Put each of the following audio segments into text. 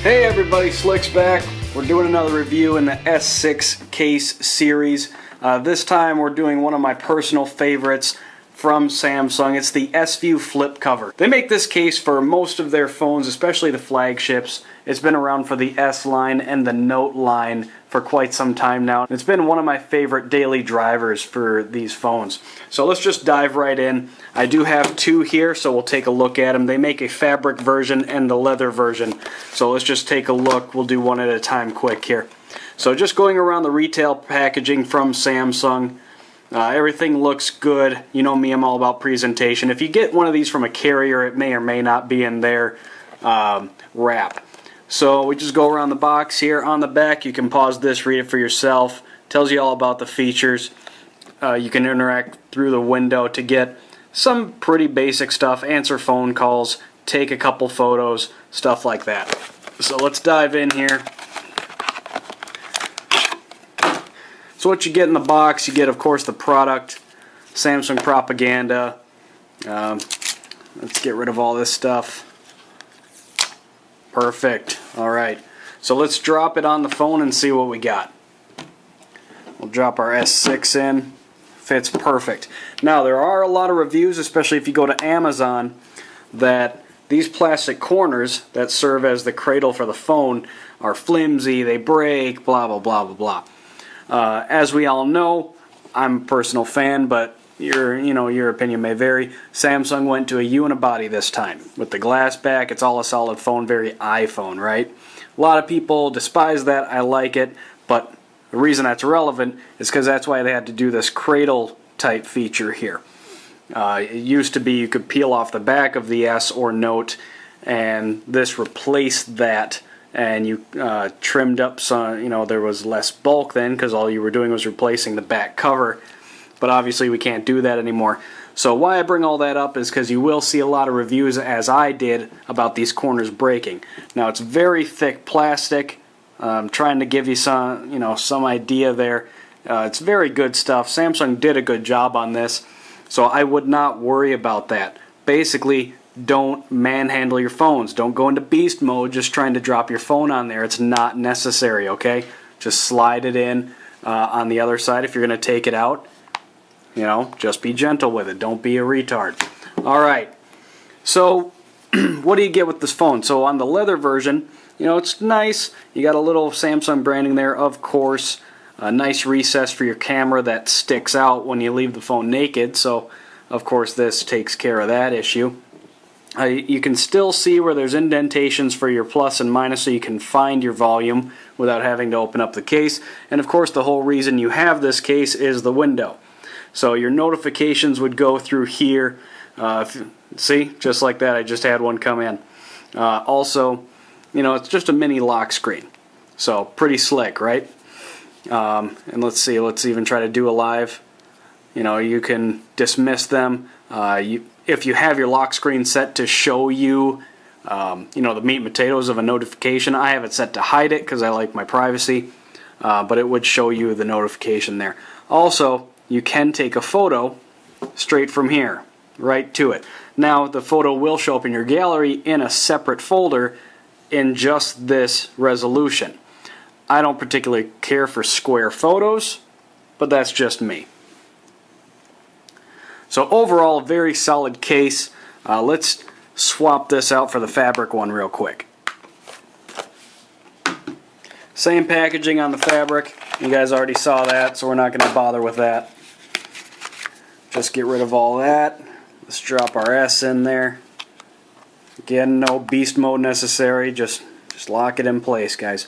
Hey everybody, Slick's back. We're doing another review in the S6 case series. This time we're doing one of my personal favorites from Samsung. It's the S-View flip cover. They make this case for most of their phones, especially the flagships. It's been around for the S line and the Note line for quite some time now. It's been one of my favorite daily drivers for these phones. So let's just dive right in. I do have two here, so we'll take a look at them. They make a fabric version and the leather version. So let's just take a look. We'll do one at a time quick here. So just going around the retail packaging from Samsung. Everything looks good. You know me, I'm all about presentation. If you get one of these from a carrier, it may or may not be in their wrap. So we just go around the box here. On the back, you can pause this, read it for yourself. Tells you all about the features. You can interact through the window to get some pretty basic stuff, answer phone calls, take a couple photos, stuff like that. So let's dive in here. So what you get in the box, you get of course the product, Samsung propaganda. Let's get rid of all this stuff. Perfect. Alright, so let's drop it on the phone and see what we got. We'll drop our S6 in. Fits perfect. Now there are a lot of reviews, especially if you go to Amazon, that these plastic corners that serve as the cradle for the phone are flimsy, they break, blah blah blah blah blah. As we all know, I'm a personal fan, but your opinion may vary. Samsung went to a unibody this time. With the glass back, it's all a solid phone, very iPhone, right? A lot of people despise that. I like it, but the reason that's relevant is because that's why they had to do this cradle type feature here. It used to be you could peel off the back of the S or Note, and this replaced that, and you trimmed up some, there was less bulk then because all you were doing was replacing the back cover. But obviously we can't do that anymore. So why I bring all that up is because you will see a lot of reviews, as I did, about these corners breaking. Now it's very thick plastic. I'm trying to give you some idea there. It's very good stuff. Samsung did a good job on this, so I would not worry about that. Basically, don't manhandle your phones. Don't go into beast mode just trying to drop your phone on there. It's not necessary, okay? Just slide it in on the other side if you're going to take it out. Just be gentle with it. Don't be a retard. Alright, so what do you get with this phone? So on the leather version, it's nice. You got a little Samsung branding there, of course. A nice recess for your camera that sticks out when you leave the phone naked. So, of course, this takes care of that issue. You can still see where there's indentations for your plus and minus, so you can find your volume without having to open up the case. And, of course, the whole reason you have this case is the window. So your notifications would go through here. See? Just like that. I just had one come in. Also, it's just a mini lock screen. So, pretty slick, right? And let's see, let's even try to do a live. You can dismiss them. If you have your lock screen set to show you, the meat and potatoes of a notification, I have it set to hide it because I like my privacy. But it would show you the notification there. Also, you can take a photo straight from here, right to it. Now, the photo will show up in your gallery in a separate folder in just this resolution. I don't particularly care for square photos, but that's just me. So overall, a very solid case. Let's swap this out for the fabric one real quick. Same packaging on the fabric. You guys already saw that, so we're not going to bother with that. Just get rid of all that. Let's drop our S in there. Again, no beast mode necessary. Just lock it in place, guys.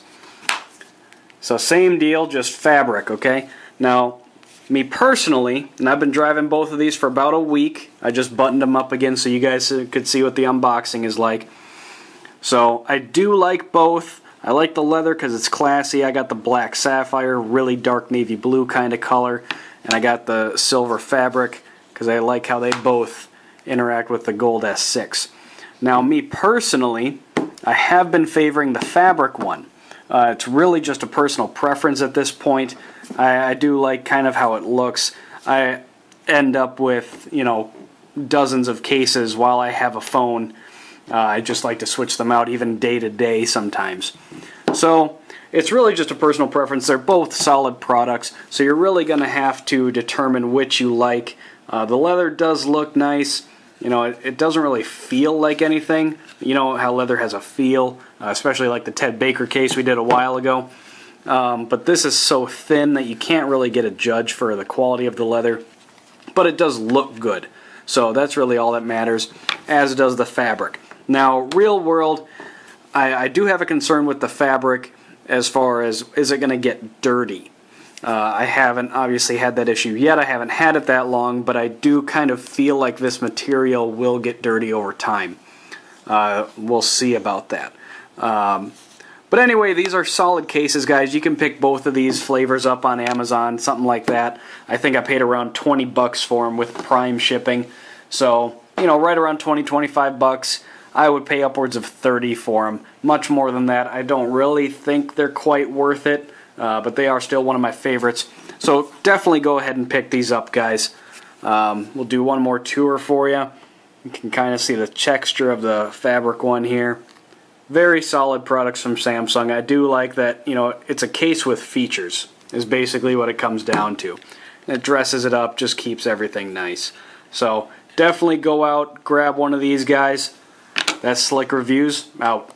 So same deal, just fabric, okay? Now, me personally, and I've been driving both of these for about a week. I just buttoned them up again so you guys could see what the unboxing is like. So I do like both. I like the leather because it's classy. I got the black sapphire, really dark navy blue kind of color. And I got the silver fabric because I like how they both interact with the gold S6. Now, me personally, I have been favoring the fabric one. It's really just a personal preference at this point. I do like kind of how it looks. I end up with, dozens of cases while I have a phone I just like to switch them out even day to day sometimes. So it's really just a personal preference. They're both solid products, so you're really going to have to determine which you like. The leather does look nice. You know, it doesn't really feel like anything. You know how leather has a feel, especially like the Ted Baker case we did a while ago. But this is so thin that you can't really get a judge for the quality of the leather. But it does look good. So that's really all that matters, as does the fabric. Now, real world, I do have a concern with the fabric as far as, is it going to get dirty? I haven't obviously had that issue yet. I haven't had it that long, but I do kind of feel like this material will get dirty over time. We'll see about that. But anyway, these are solid cases, guys. You can pick both of these flavors up on Amazon, something like that. I think I paid around 20 bucks for them with Prime shipping. So, you know, right around 20, 25 bucks. I would pay upwards of 30 for them. Much more than that. I don't really think they're quite worth it, but they are still one of my favorites. So definitely go ahead and pick these up, guys. We'll do one more tour for you. You can kind of see the texture of the fabric one here. Very solid products from Samsung. I do like that, you know, it's a case with features, is basically what it comes down to. It dresses it up, just keeps everything nice. So definitely go out, grab one of these guys. That's Slick Reviews, out.